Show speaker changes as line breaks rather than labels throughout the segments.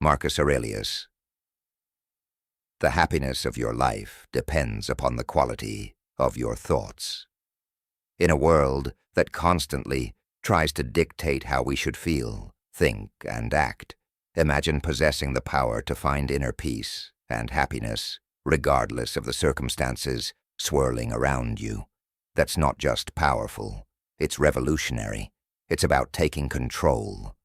Marcus Aurelius. The happiness of your life depends upon the quality of your thoughts. In a world that constantly tries to dictate how we should feel, think, and act, imagine possessing the power to find inner peace and happiness, regardless of the circumstances swirling around you. That's not just powerful, it's revolutionary. It's about taking control,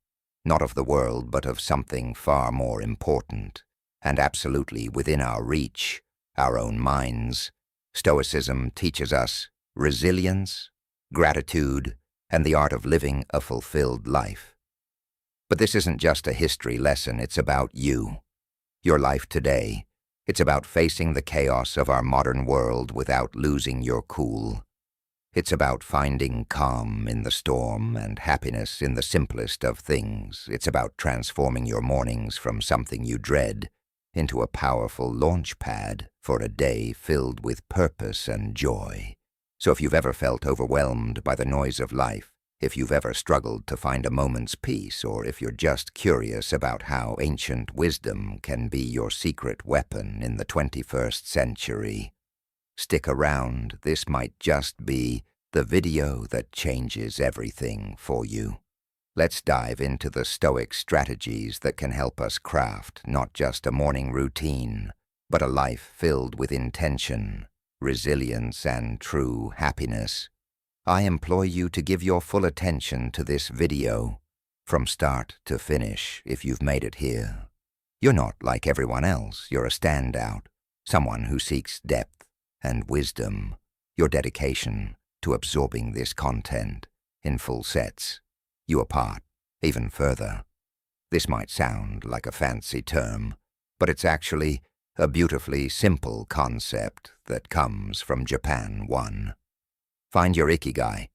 not of the world, but of something far more important, and absolutely within our reach, our own minds. Stoicism teaches us resilience, gratitude, and the art of living a fulfilled life. But this isn't just a history lesson, it's about you, your life today. It's about facing the chaos of our modern world without losing your cool. It's about finding calm in the storm and happiness in the simplest of things. It's about transforming your mornings from something you dread into a powerful launch pad for a day filled with purpose and joy. So if you've ever felt overwhelmed by the noise of life, if you've ever struggled to find a moment's peace, or if you're just curious about how ancient wisdom can be your secret weapon in the 21st century, stick around. This might just be the video that changes everything for you. Let's dive into the Stoic strategies that can help us craft not just a morning routine, but a life filled with intention, resilience, and true happiness. I implore you to give your full attention to this video, from start to finish, if you've made it here. You're not like everyone else. You're a standout, someone who seeks depth and wisdom. Your dedication to absorbing this content in full sets you apart even further. This might sound like a fancy term, but it's actually a beautifully simple concept that comes from Japan 1. Find your ikigai.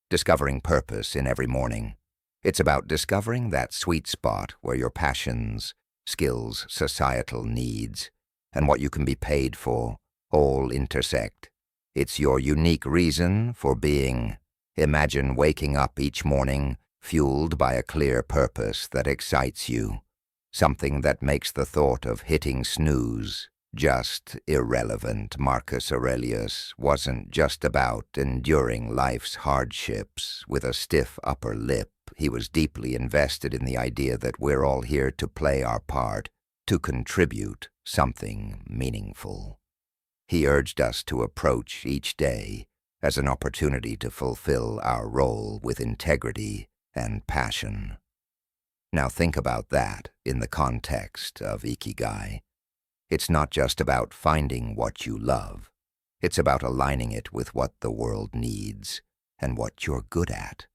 Discovering purpose in every morning. It's about discovering that sweet spot where your passions, skills, societal needs, and what you can be paid for all intersect. It's your unique reason for being. Imagine waking up each morning fueled by a clear purpose that excites you, something that makes the thought of hitting snooze just irrelevant. Marcus Aurelius wasn't just about enduring life's hardships with a stiff upper lip. He was deeply invested in the idea that we're all here to play our part, to contribute something meaningful. He urged us to approach each day as an opportunity to fulfill our role with integrity and passion. Now think about that in the context of ikigai. It's not just about finding what you love. It's about aligning it with what the world needs and what you're good at.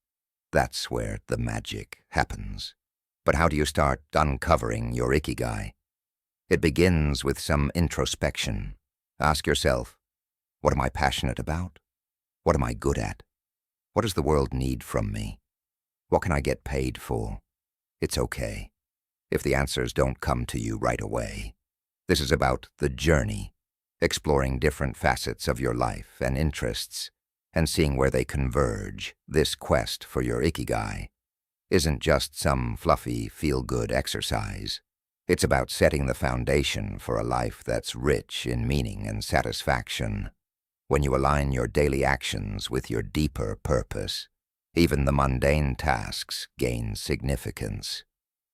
That's where the magic happens. But how do you start uncovering your ikigai? It begins with some introspection. Ask yourself, what am I passionate about? What am I good at? What does the world need from me? What can I get paid for? It's okay if the answers don't come to you right away. This is about the journey, exploring different facets of your life and interests, and seeing where they converge. This quest for your ikigai isn't just some fluffy, feel-good exercise. It's about setting the foundation for a life that's rich in meaning and satisfaction. When you align your daily actions with your deeper purpose, even the mundane tasks gain significance.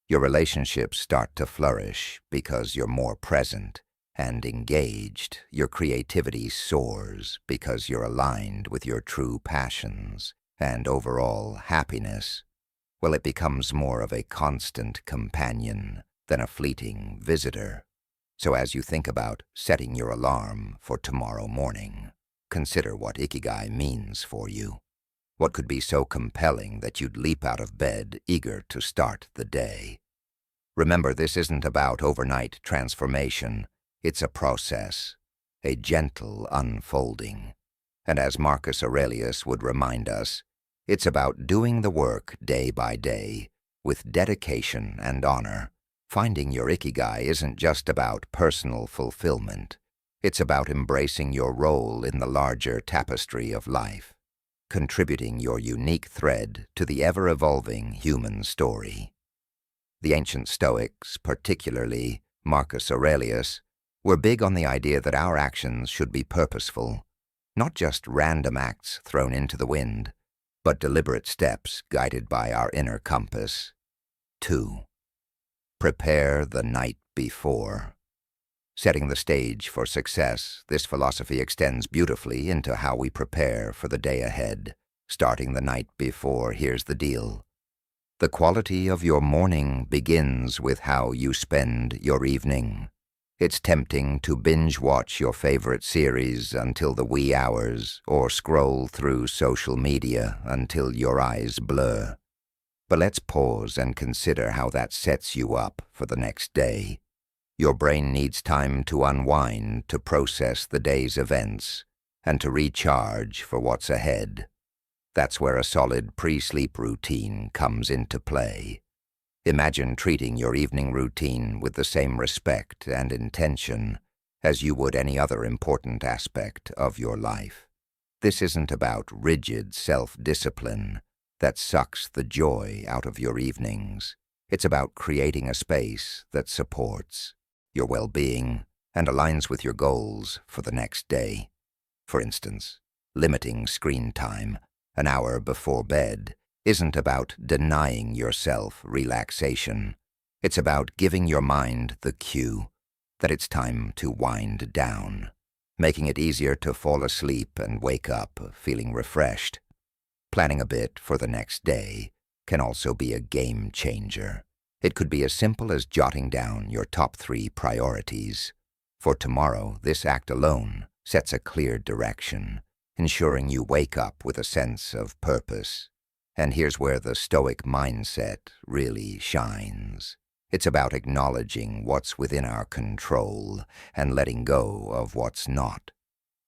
Your relationships start to flourish because you're more present and engaged. Your creativity soars because you're aligned with your true passions. And overall happiness, well, it becomes more of a constant companion than a fleeting visitor. So as you think about setting your alarm for tomorrow morning, consider what ikigai means for you. What could be so compelling that you'd leap out of bed eager to start the day? Remember, this isn't about overnight transformation. It's a process, a gentle unfolding. And as Marcus Aurelius would remind us, it's about doing the work day by day with dedication and honor. Finding your ikigai isn't just about personal fulfillment. It's about embracing your role in the larger tapestry of life, contributing your unique thread to the ever-evolving human story. The ancient Stoics, particularly Marcus Aurelius, were big on the idea that our actions should be purposeful, not just random acts thrown into the wind, but deliberate steps guided by our inner compass. 2. Prepare the night before. Setting the stage for success, this philosophy extends beautifully into how we prepare for the day ahead. Starting the night before, here's the deal. The quality of your morning begins with how you spend your evening. It's tempting to binge-watch your favorite series until the wee hours, or scroll through social media until your eyes blur. But let's pause and consider how that sets you up for the next day. Your brain needs time to unwind, to process the day's events, and to recharge for what's ahead. That's where a solid pre-sleep routine comes into play. Imagine treating your evening routine with the same respect and intention as you would any other important aspect of your life. This isn't about rigid self-discipline that sucks the joy out of your evenings. It's about creating a space that supports your well-being and aligns with your goals for the next day. For instance, limiting screen time an hour before bed isn't about denying yourself relaxation. It's about giving your mind the cue that it's time to wind down, making it easier to fall asleep and wake up feeling refreshed. Planning a bit for the next day can also be a game changer. It could be as simple as jotting down your top 3 priorities. For tomorrow, this act alone sets a clear direction, ensuring you wake up with a sense of purpose. And here's where the Stoic mindset really shines. It's about acknowledging what's within our control and letting go of what's not.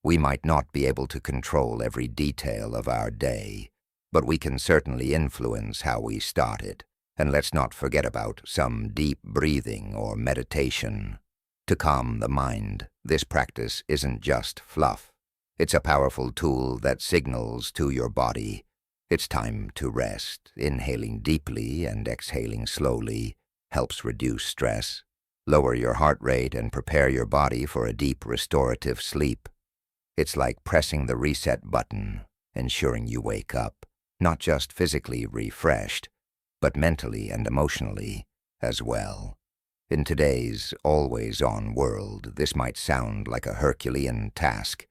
We might not be able to control every detail of our day, but we can certainly influence how we start it. And let's not forget about some deep breathing or meditation. To calm the mind, this practice isn't just fluff. It's a powerful tool that signals to your body it's time to rest. Inhaling deeply and exhaling slowly helps reduce stress, lower your heart rate, and prepare your body for a deep restorative sleep. It's like pressing the reset button, ensuring you wake up, not just physically refreshed, but mentally and emotionally as well. In today's always-on world, this might sound like a Herculean task,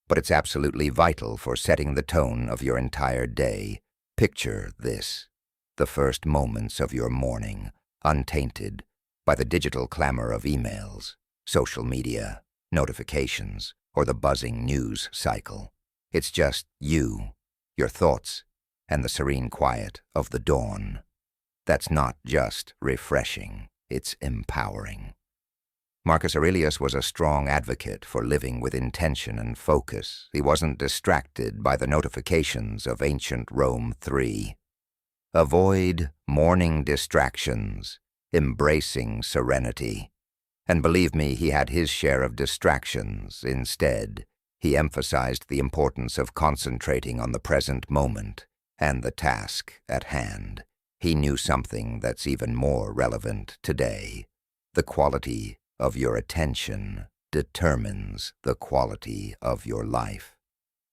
but it's absolutely vital for setting the tone of your entire day. Picture this: the first moments of your morning, untainted by the digital clamor of emails, social media, notifications, or the buzzing news cycle. It's just you, your thoughts, and the serene quiet of the dawn. That's not just refreshing, it's empowering. Marcus Aurelius was a strong advocate for living with intention and focus. He wasn't distracted by the notifications of ancient Rome 3. Avoid morning distractions, embracing serenity. And believe me, he had his share of distractions. Instead, he emphasized the importance of concentrating on the present moment and the task at hand. He knew something that's even more relevant today: the quality of your attention determines the quality of your life.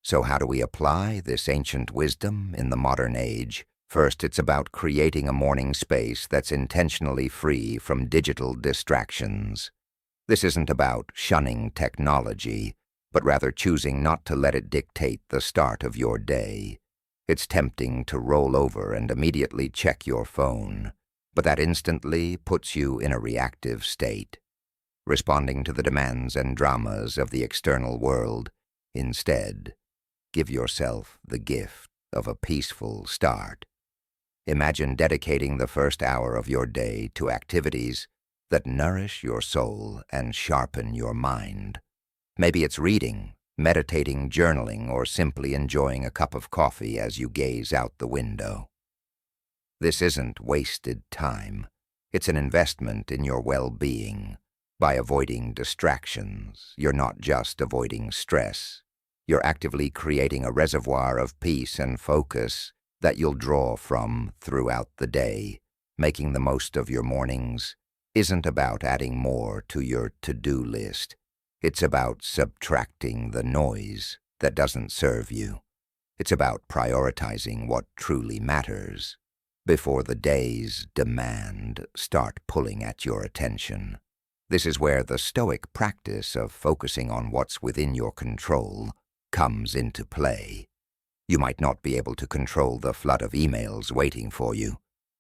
So how do we apply this ancient wisdom in the modern age? First, it's about creating a morning space that's intentionally free from digital distractions. This isn't about shunning technology, but rather choosing not to let it dictate the start of your day. It's tempting to roll over and immediately check your phone, but that instantly puts you in a reactive state, responding to the demands and dramas of the external world. Instead, give yourself the gift of a peaceful start. Imagine dedicating the first hour of your day to activities that nourish your soul and sharpen your mind. Maybe it's reading, meditating, journaling, or simply enjoying a cup of coffee as you gaze out the window. This isn't wasted time. It's an investment in your well-being. By avoiding distractions, you're not just avoiding stress. You're actively creating a reservoir of peace and focus that you'll draw from throughout the day, Making the most of your mornings isn't about adding more to your to-do list. It's about subtracting the noise that doesn't serve you. It's about prioritizing what truly matters before the day's demand start pulling at your attention. This is where the Stoic practice of focusing on what's within your control comes into play. You might not be able to control the flood of emails waiting for you,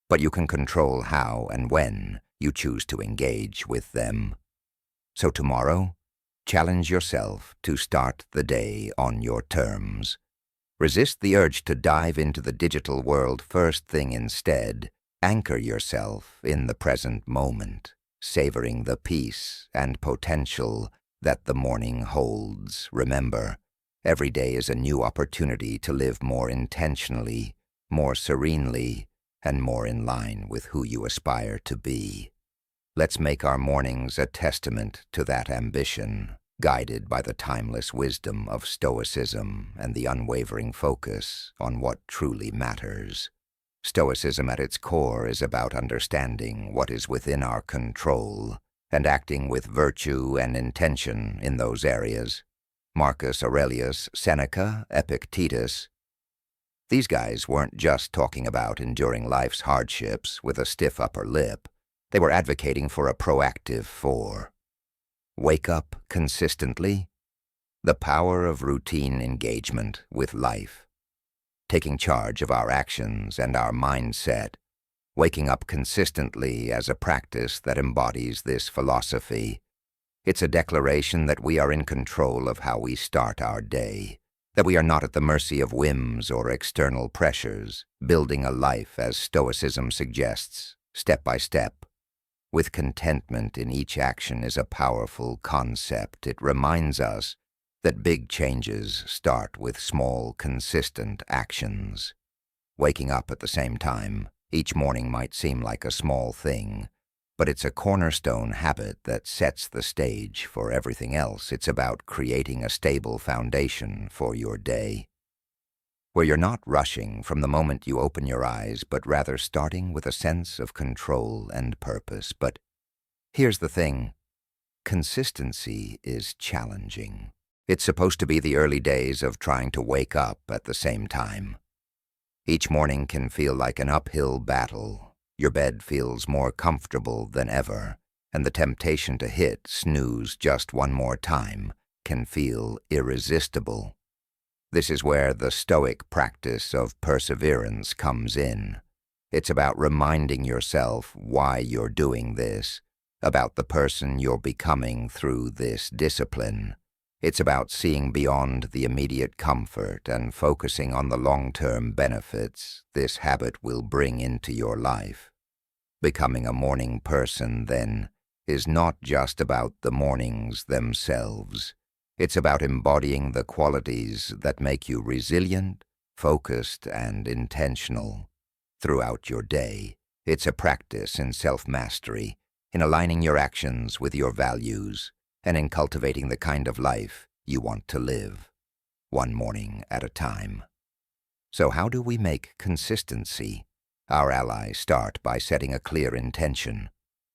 but you can control how and when you choose to engage with them. So tomorrow, challenge yourself to start the day on your terms. Resist the urge to dive into the digital world first thing instead. Anchor yourself in the present moment, savoring the peace and potential that the morning holds. Remember, every day is a new opportunity to live more intentionally, more serenely, and more in line with who you aspire to be. Let's make our mornings a testament to that ambition, guided by the timeless wisdom of Stoicism and the unwavering focus on what truly matters. Stoicism at its core is about understanding what is within our control and acting with virtue and intention in those areas. Marcus Aurelius, Seneca, Epictetus. These guys weren't just talking about enduring life's hardships with a stiff upper lip. They were advocating for a proactive wake up consistently. The power of routine engagement with life. Taking charge of our actions and our mindset. Waking up consistently as a practice that embodies this philosophy. It's a declaration that we are in control of how we start our day, that we are not at the mercy of whims or external pressures, building a life as Stoicism suggests, step by step. With contentment in each action is a powerful concept. It reminds us that big changes start with small, consistent actions. Waking up at the same time each morning might seem like a small thing, but it's a cornerstone habit that sets the stage for everything else. It's about creating a stable foundation for your day, where you're not rushing from the moment you open your eyes, but rather starting with a sense of control and purpose. But here's the thing, consistency is challenging. It's supposed to be the early days of trying to wake up at the same time. Each morning can feel like an uphill battle. Your bed feels more comfortable than ever, and the temptation to hit snooze just one more time can feel irresistible. This is where the Stoic practice of perseverance comes in. It's about reminding yourself why you're doing this, about the person you're becoming through this discipline. It's about seeing beyond the immediate comfort and focusing on the long-term benefits this habit will bring into your life. Becoming a morning person, then, is not just about the mornings themselves. It's about embodying the qualities that make you resilient, focused, and intentional throughout your day. It's a practice in self-mastery, in aligning your actions with your values, and in cultivating the kind of life you want to live, one morning at a time. So how do we make consistency our ally? Start by setting a clear intention.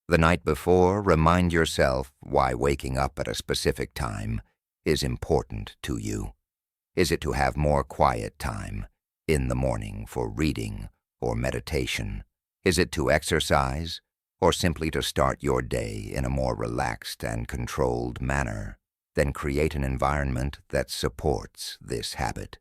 The night before, remind yourself why waking up at a specific time is important to you. Is it to have more quiet time in the morning for reading or meditation? Is it to exercise, or simply to start your day in a more relaxed and controlled manner? Then create an environment that supports this habit.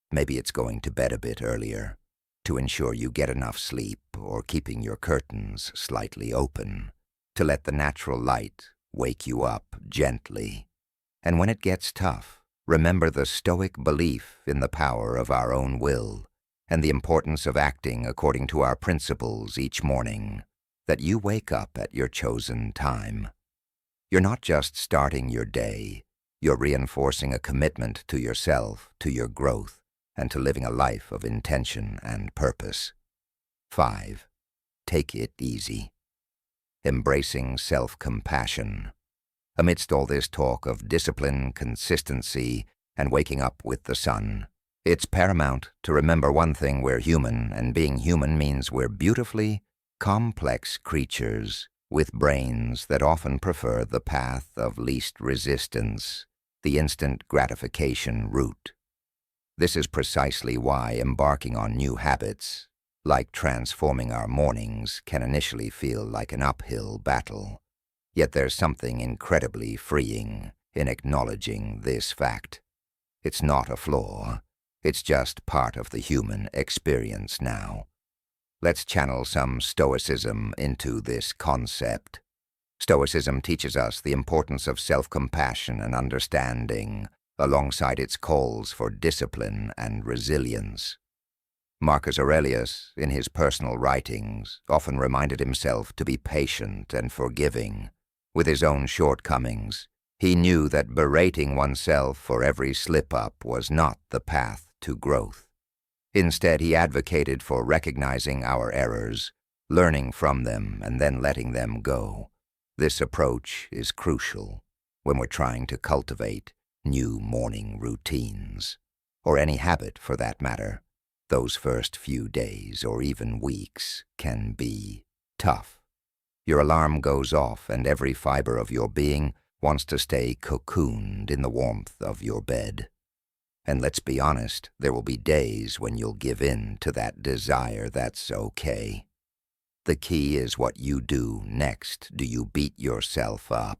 Maybe it's going to bed a bit earlier to ensure you get enough sleep, or keeping your curtains slightly open to let the natural light wake you up gently. And when it gets tough, remember the Stoic belief in the power of our own will and the importance of acting according to our principles each morning, that you wake up at your chosen time. You're not just starting your day, you're reinforcing a commitment to yourself, to your growth, and to living a life of intention and purpose. 5. Take it easy. Embracing self-compassion. Amidst all this talk of discipline, consistency, and waking up with the sun, it's paramount to remember one thing: we're human, and being human means we're beautifully, complex creatures with brains that often prefer the path of least resistance, the instant gratification route. This is precisely why embarking on new habits, like transforming our mornings, can initially feel like an uphill battle. Yet there's something incredibly freeing in acknowledging this fact. It's not a flaw, it's just part of the human experience now. Let's channel some Stoicism into this concept. Stoicism teaches us the importance of self-compassion and understanding, alongside its calls for discipline and resilience. Marcus Aurelius, in his personal writings, often reminded himself to be patient and forgiving. With his own shortcomings, he knew that berating oneself for every slip-up was not the path to growth. Instead, he advocated for recognizing our errors, learning from them, and then letting them go. This approach is crucial when we're trying to cultivate new morning routines, or any habit for that matter. Those first few days or even weeks can be tough. Your alarm goes off and every fiber of your being wants to stay cocooned in the warmth of your bed. And let's be honest, there will be days when you'll give in to that desire. That's okay. The key is what you do next. Do you beat yourself up,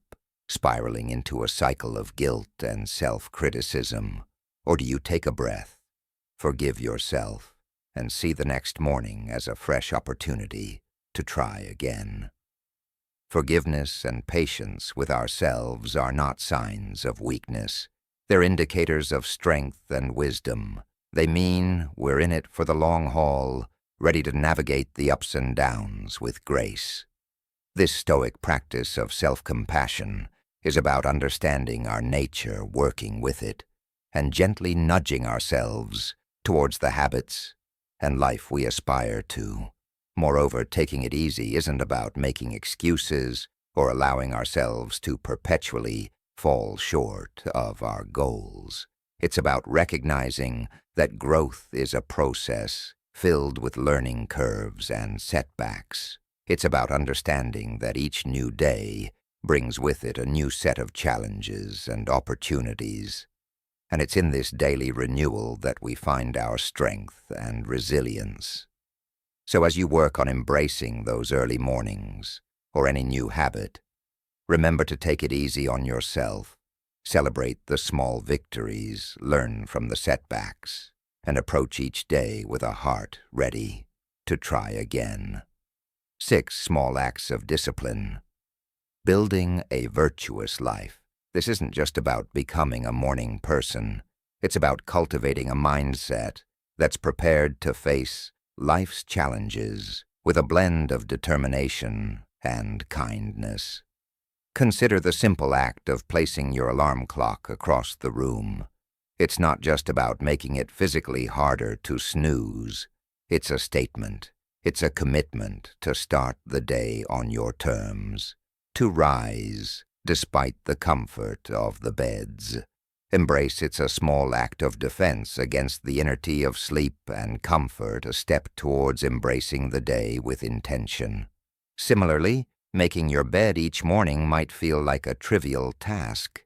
spiraling into a cycle of guilt and self-criticism? Or do you take a breath, forgive yourself, and see the next morning as a fresh opportunity to try again? Forgiveness and patience with ourselves are not signs of weakness. They're indicators of strength and wisdom. They mean we're in it for the long haul, ready to navigate the ups and downs with grace. This Stoic practice of self-compassion is about understanding our nature, working with it, and gently nudging ourselves towards the habits and life we aspire to. Moreover, taking it easy isn't about making excuses or allowing ourselves to perpetually fall short of our goals. It's about recognizing that growth is a process filled with learning curves and setbacks. It's about understanding that each new day brings with it a new set of challenges and opportunities. And it's in this daily renewal that we find our strength and resilience. So as you work on embracing those early mornings, or any new habit, remember to take it easy on yourself, celebrate the small victories, learn from the setbacks, and approach each day with a heart ready to try again. 6 small acts of discipline. Building a virtuous life. This isn't just about becoming a morning person. It's about cultivating a mindset that's prepared to face life's challenges with a blend of determination and kindness. Consider the simple act of placing your alarm clock across the room. It's not just about making it physically harder to snooze. It's a statement. It's a commitment to start the day on your terms, to rise despite the comfort of the beds. Embrace it's a small act of defense against the inerty of sleep and comfort, a step towards embracing the day with intention. Similarly, making your bed each morning might feel like a trivial task,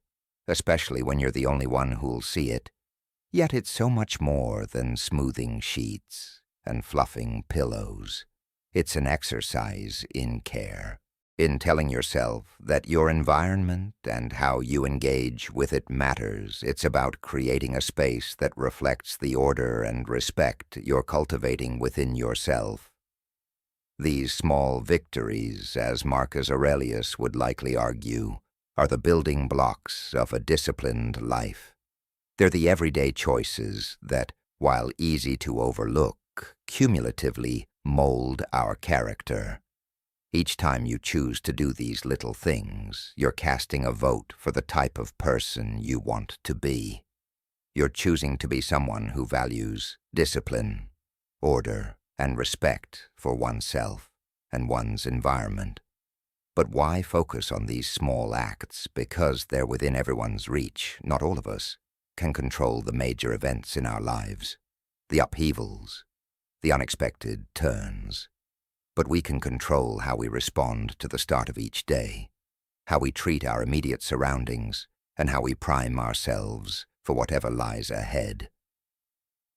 especially when you're the only one who'll see it. Yet it's so much more than smoothing sheets and fluffing pillows. It's an exercise in care, in telling yourself that your environment and how you engage with it matters. It's about creating a space that reflects the order and respect you're cultivating within yourself. These small victories, as Marcus Aurelius would likely argue, are the building blocks of a disciplined life. They're the everyday choices that, while easy to overlook, cumulatively mold our character. Each time you choose to do these little things, you're casting a vote for the type of person you want to be. You're choosing to be someone who values discipline, order, and respect for oneself and one's environment. But why focus on these small acts? Because they're within everyone's reach. Not all of us can control the major events in our lives, the upheavals, the unexpected turns. but we can control how we respond to the start of each day, how we treat our immediate surroundings, and how we prime ourselves for whatever lies ahead.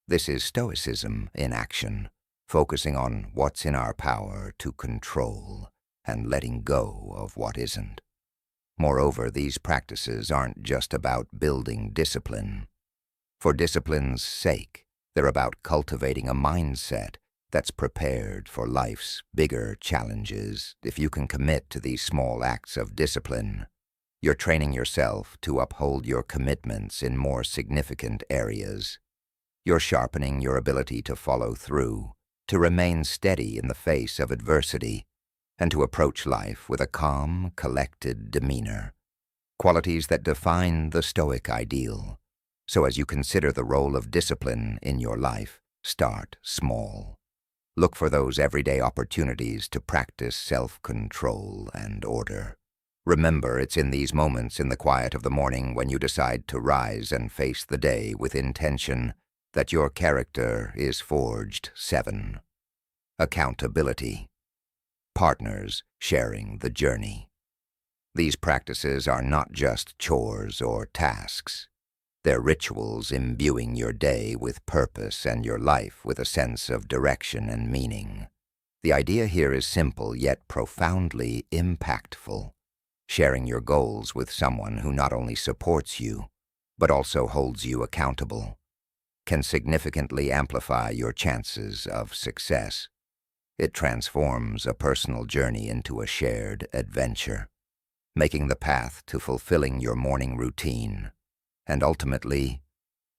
This is Stoicism in action, focusing on what's in our power to control and letting go of what isn't. Moreover, these practices aren't just about building discipline. For discipline's sake, they're about cultivating a mindset that's prepared for life's bigger challenges. If you can commit to these small acts of discipline, you're training yourself to uphold your commitments in more significant areas. You're sharpening your ability to follow through, to remain steady in the face of adversity, and to approach life with a calm, collected demeanor, qualities that define the Stoic ideal. So as you consider the role of discipline in your life, start small. Look for those everyday opportunities to practice self-control and order. Remember, it's in these moments in the quiet of the morning when you decide to rise and face the day with intention that your character is forged. 7. Accountability. Partners sharing the journey. These practices are not just chores or tasks. They're rituals imbuing your day with purpose and your life with a sense of direction and meaning. The idea here is simple yet profoundly impactful. Sharing your goals with someone who not only supports you, but also holds you accountable, can significantly amplify your chances of success. It transforms a personal journey into a shared adventure, making the path to fulfilling your morning routine, and ultimately,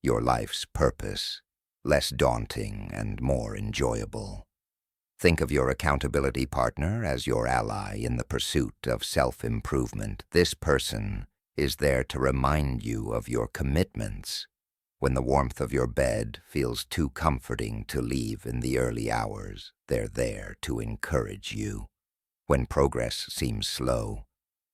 your life's purpose, less daunting and more enjoyable. Think of your accountability partner as your ally in the pursuit of self-improvement. This person is there to remind you of your commitments when the warmth of your bed feels too comforting to leave in the early hours. They're there to encourage you when progress seems slow,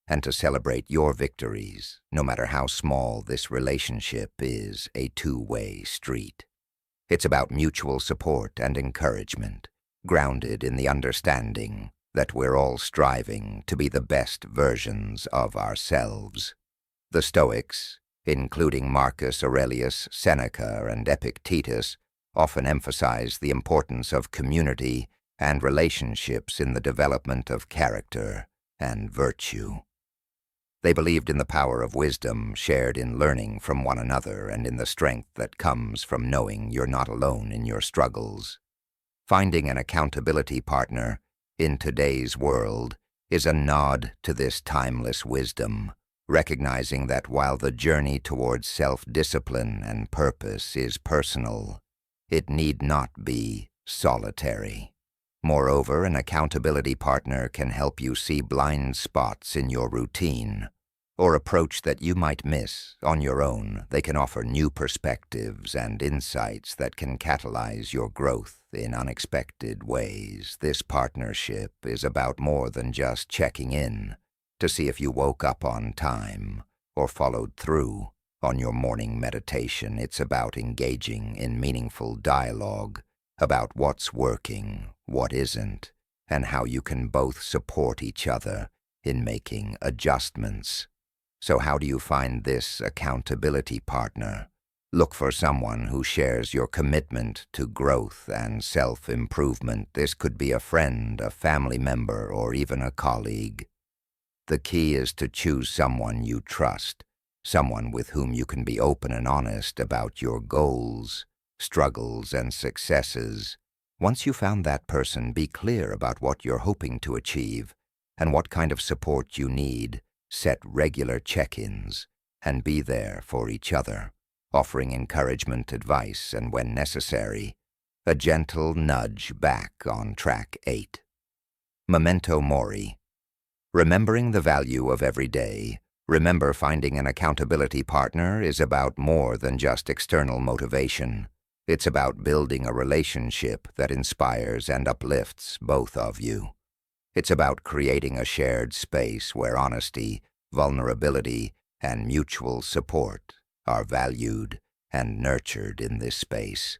and to celebrate your victories, no matter how small. This relationship is a two-way street. It's about mutual support and encouragement, grounded in the understanding that we're all striving to be the best versions of ourselves. The Stoics, including Marcus Aurelius, Seneca, and Epictetus, often emphasize the importance of community and relationships in the development of character and virtue. They believed in the power of wisdom shared in learning from one another and in the strength that comes from knowing you're not alone in your struggles. Finding an accountability partner in today's world is a nod to this timeless wisdom, recognizing that while the journey towards self-discipline and purpose is personal, it need not be solitary. Moreover, an accountability partner can help you see blind spots in your routine or approach that you might miss on your own. They can offer new perspectives and insights that can catalyze your growth in unexpected ways. This partnership is about more than just checking in to see if you woke up on time or followed through on your morning meditation. It's about engaging in meaningful dialogue about what's working, what isn't, and how you can both support each other in making adjustments. So how do you find this accountability partner? Look for someone who shares your commitment to growth and self-improvement. This could be a friend, a family member, or even a colleague. The key is to choose someone you trust, someone with whom you can be open and honest about your goals, struggles, and successes. Once you found that person, be clear about what you're hoping to achieve and what kind of support you need. Set regular check-ins and be there for each other, offering encouragement, advice, and when necessary, a gentle nudge back on track. 8. Memento mori. Remembering the value of every day. Remember, finding an accountability partner is about more than just external motivation. It's about building a relationship that inspires and uplifts both of you. It's about creating a shared space where honesty, vulnerability, and mutual support are valued and nurtured in this space.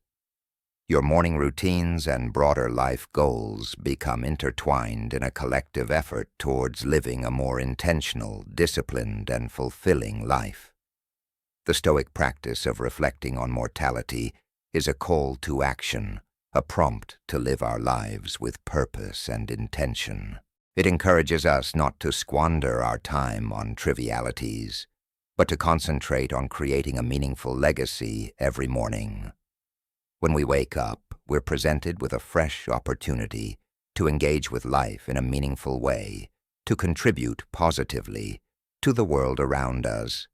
Your morning routines and broader life goals become intertwined in a collective effort towards living a more intentional, disciplined, and fulfilling life. The Stoic practice of reflecting on mortality is a call to action, a prompt to live our lives with purpose and intention. It encourages us not to squander our time on trivialities, but to concentrate on creating a meaningful legacy every morning. When we wake up, we're presented with a fresh opportunity to engage with life in a meaningful way, to contribute positively to the world around us,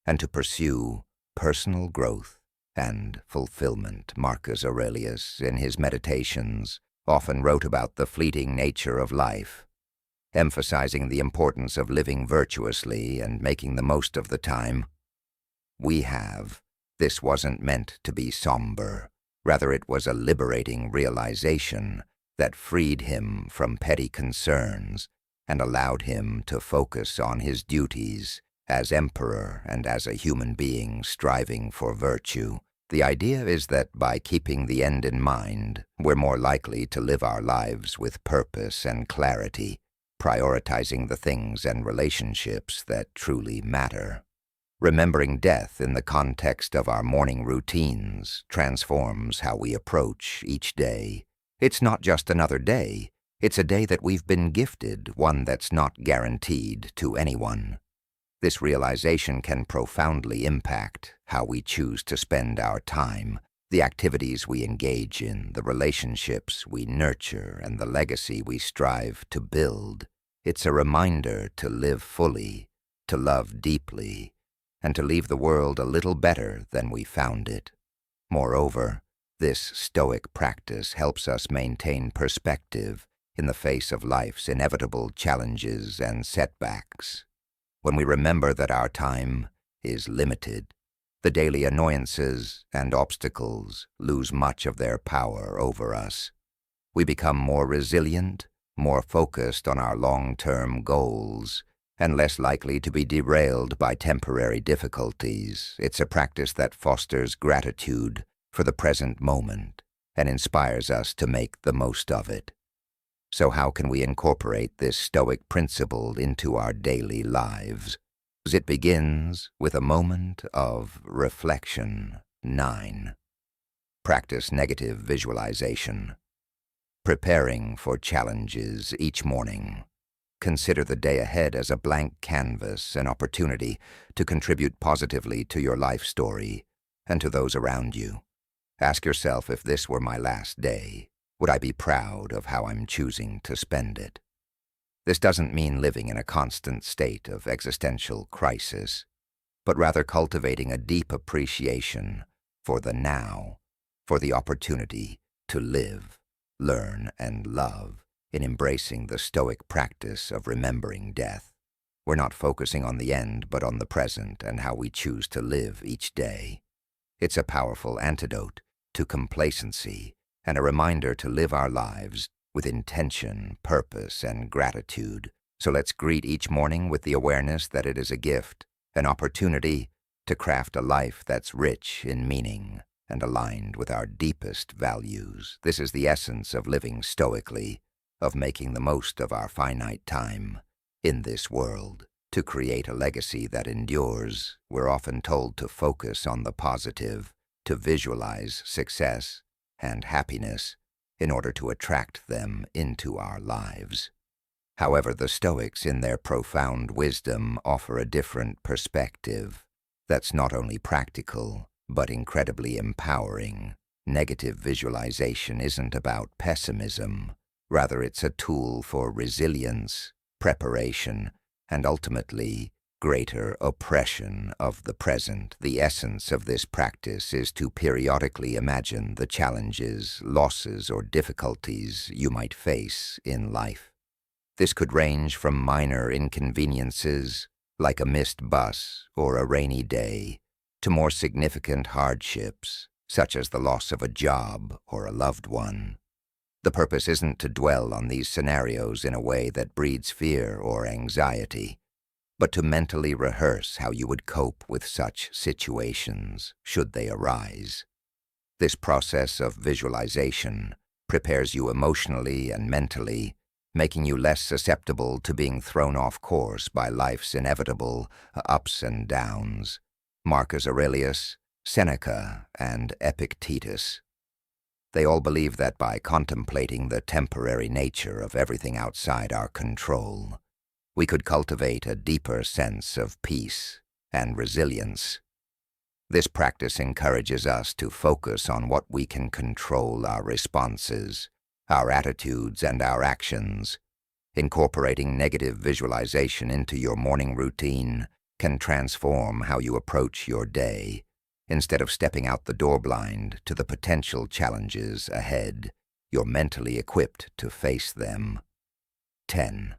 and to pursue personal growth and fulfillment. Marcus Aurelius, in his Meditations, often wrote about the fleeting nature of life, emphasizing the importance of living virtuously and making the most of the time we have. This wasn't meant to be somber. Rather, it was a liberating realization that freed him from petty concerns and allowed him to focus on his duties as emperor and as a human being striving for virtue. The idea is that by keeping the end in mind, we're more likely to live our lives with purpose and clarity, prioritizing the things and relationships that truly matter. Remembering death in the context of our morning routines transforms how we approach each day. It's not just another day, it's a day that we've been gifted, one that's not guaranteed to anyone. This realization can profoundly impact how we choose to spend our time, the activities we engage in, the relationships we nurture, and the legacy we strive to build. It's a reminder to live fully, to love deeply, and to leave the world a little better than we found it. Moreover, this Stoic practice helps us maintain perspective in the face of life's inevitable challenges and setbacks. When we remember that our time is limited, the daily annoyances and obstacles lose much of their power over us. We become more resilient, more focused on our long-term goals, and less likely to be derailed by temporary difficulties. It's a practice that fosters gratitude for the present moment and inspires us to make the most of it. So how can we incorporate this Stoic principle into our daily lives? It begins with a moment of reflection. 9. Practice negative visualization. Preparing for challenges each morning. Consider the day ahead as a blank canvas, an opportunity to contribute positively to your life story and to those around you. Ask yourself, if this were my last day, would I be proud of how I'm choosing to spend it? This doesn't mean living in a constant state of existential crisis, but rather cultivating a deep appreciation for the now, for the opportunity to live, learn, and love in embracing the Stoic practice of remembering death. We're not focusing on the end, but on the present and how we choose to live each day. It's a powerful antidote to complacency and a reminder to live our lives with intention, purpose, and gratitude. So let's greet each morning with the awareness that it is a gift, an opportunity to craft a life that's rich in meaning and aligned with our deepest values. This is the essence of living stoically, of making the most of our finite time in this world. To create a legacy that endures, we're often told to focus on the positive, to visualize success and happiness in order to attract them into our lives. However, the Stoics, in their profound wisdom, offer a different perspective that's not only practical, but incredibly empowering. Negative visualization isn't about pessimism. Rather, it's a tool for resilience, preparation, and ultimately, greater oppression of the present. The essence of this practice is to periodically imagine the challenges, losses, or difficulties you might face in life. This could range from minor inconveniences, like a missed bus or a rainy day, to more significant hardships, such as the loss of a job or a loved one. The purpose isn't to dwell on these scenarios in a way that breeds fear or anxiety, but to mentally rehearse how you would cope with such situations should they arise. This process of visualization prepares you emotionally and mentally, making you less susceptible to being thrown off course by life's inevitable ups and downs. Marcus Aurelius, Seneca, and Epictetus. They all believe that by contemplating the temporary nature of everything outside our control, we could cultivate a deeper sense of peace and resilience. This practice encourages us to focus on what we can control: our responses, our attitudes, and our actions. Incorporating negative visualization into your morning routine can transform how you approach your day. Instead of stepping out the door blind to the potential challenges ahead, you're mentally equipped to face them. 10.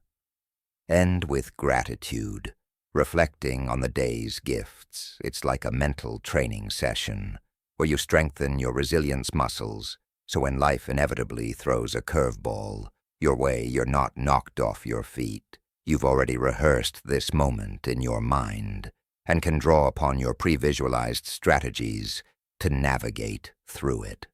End with gratitude. Reflecting on the day's gifts. It's like a mental training session where you strengthen your resilience muscles, so when life inevitably throws a curveball your way, you're not knocked off your feet. You've already rehearsed this moment in your mind and can draw upon your pre-visualized strategies to navigate through it.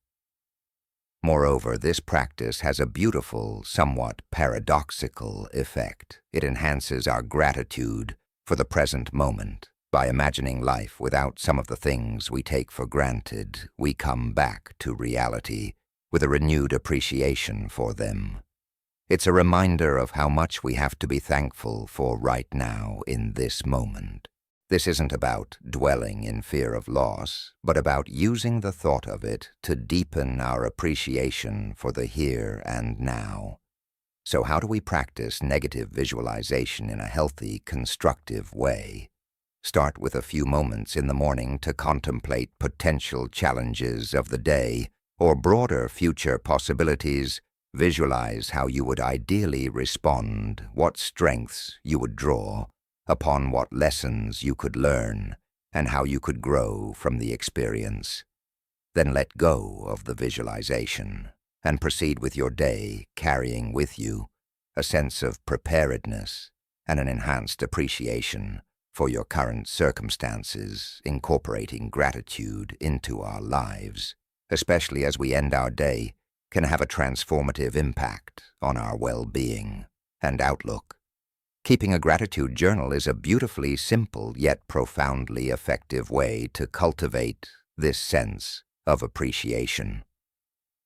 Moreover, this practice has a beautiful, somewhat paradoxical effect. It enhances our gratitude for the present moment. By imagining life without some of the things we take for granted, we come back to reality with a renewed appreciation for them. It's a reminder of how much we have to be thankful for right now in this moment. This isn't about dwelling in fear of loss, but about using the thought of it to deepen our appreciation for the here and now. So how do we practice negative visualization in a healthy, constructive way? Start with a few moments in the morning to contemplate potential challenges of the day or broader future possibilities. Visualize how you would ideally respond, what strengths you would draw, upon what lessons you could learn, and how you could grow from the experience. Then let go of the visualization and proceed with your day, carrying with you a sense of preparedness and an enhanced appreciation for your current circumstances. Incorporating gratitude into our lives, especially as we end our day, can have a transformative impact on our well-being and outlook. Keeping a gratitude journal is a beautifully simple yet profoundly effective way to cultivate this sense of appreciation.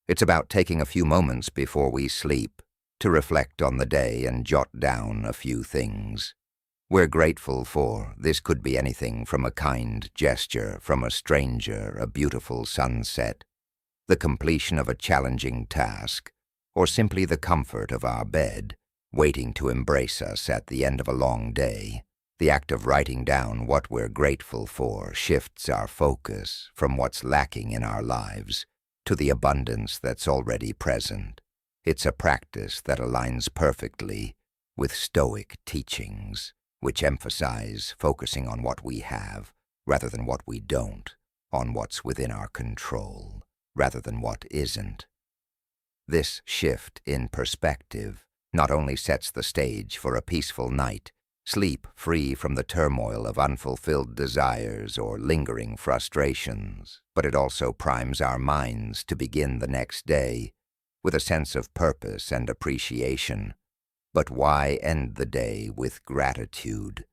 It's about taking a few moments before we sleep to reflect on the day and jot down a few things we're grateful for. This could be anything from a kind gesture from a stranger, a beautiful sunset, the completion of a challenging task, or simply the comfort of our bed, waiting to embrace us at the end of a long day. The act of writing down what we're grateful for shifts our focus from what's lacking in our lives to the abundance that's already present. It's a practice that aligns perfectly with Stoic teachings, which emphasize focusing on what we have rather than what we don't, on what's within our control rather than what isn't. This shift in perspective not only sets the stage for a peaceful night, sleep free from the turmoil of unfulfilled desires or lingering frustrations, but it also primes our minds to begin the next day with a sense of purpose and appreciation. But why end the day with gratitude?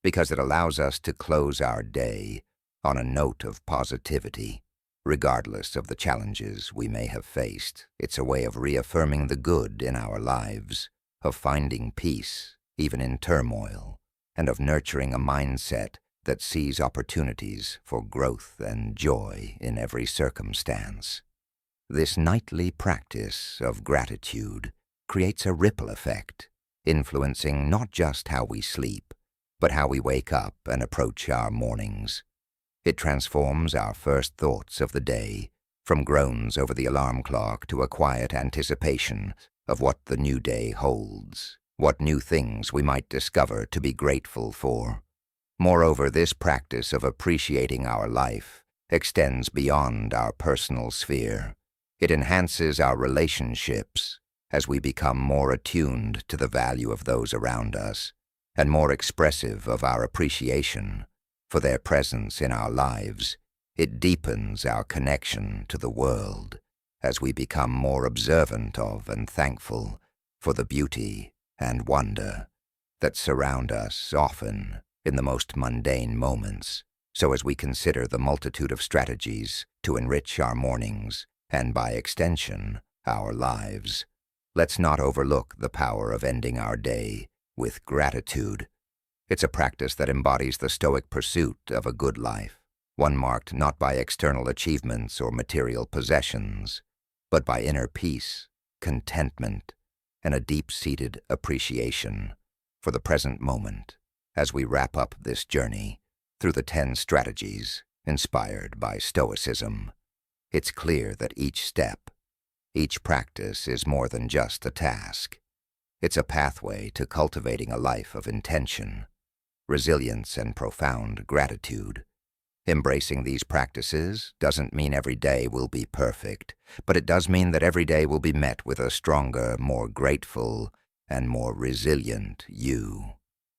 Because it allows us to close our day on a note of positivity. Regardless of the challenges we may have faced, it's a way of reaffirming the good in our lives, of finding peace even in turmoil, and of nurturing a mindset that sees opportunities for growth and joy in every circumstance. This nightly practice of gratitude creates a ripple effect, influencing not just how we sleep, but how we wake up and approach our mornings. It transforms our first thoughts of the day from groans over the alarm clock to a quiet anticipation of what the new day holds, what new things we might discover to be grateful for. Moreover, this practice of appreciating our life extends beyond our personal sphere. It enhances our relationships as we become more attuned to the value of those around us and more expressive of our appreciation for their presence in our lives. It deepens our connection to the world as we become more observant of and thankful for the beauty and wonder that surround us, often in the most mundane moments. So as we consider the multitude of strategies to enrich our mornings and, by extension, our lives, let's not overlook the power of ending our day with gratitude. It's a practice that embodies the Stoic pursuit of a good life, one marked not by external achievements or material possessions, but by inner peace, contentment, and a deep-seated appreciation for the present moment as we wrap up this journey through the 10 strategies inspired by Stoicism. It's clear that each step, each practice is more than just a task. It's a pathway to cultivating a life of intention, resilience, and profound gratitude. Embracing these practices doesn't mean every day will be perfect, but it does mean that every day will be met with a stronger, more grateful, and more resilient you.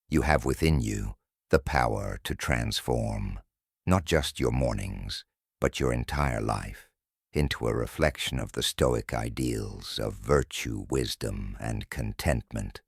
You have within you the power to transform not just your mornings, but your entire life into a reflection of the Stoic ideals of virtue, wisdom, and contentment.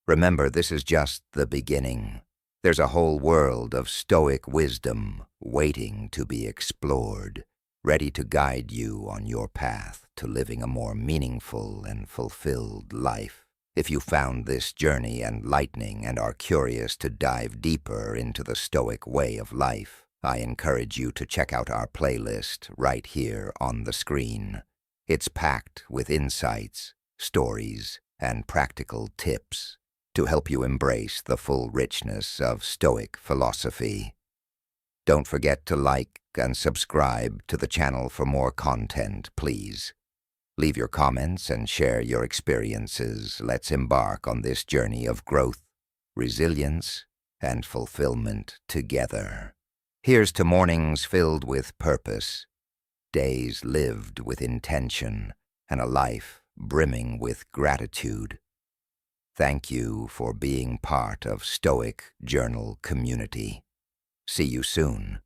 Remember, this is just the beginning. There's a whole world of Stoic wisdom waiting to be explored, ready to guide you on your path to living a more meaningful and fulfilled life. If you found this journey enlightening and are curious to dive deeper into the Stoic way of life, I encourage you to check out our playlist right here on the screen. It's packed with insights, stories, and practical tips to help you embrace the full richness of Stoic philosophy. Don't forget to like and subscribe to the channel for more content, please. Leave your comments and share your experiences. Let's embark on this journey of growth, resilience, and fulfillment together. Here's to mornings filled with purpose, days lived with intention, and a life brimming with gratitude. Thank you for being part of Stoic Journal community. See you soon.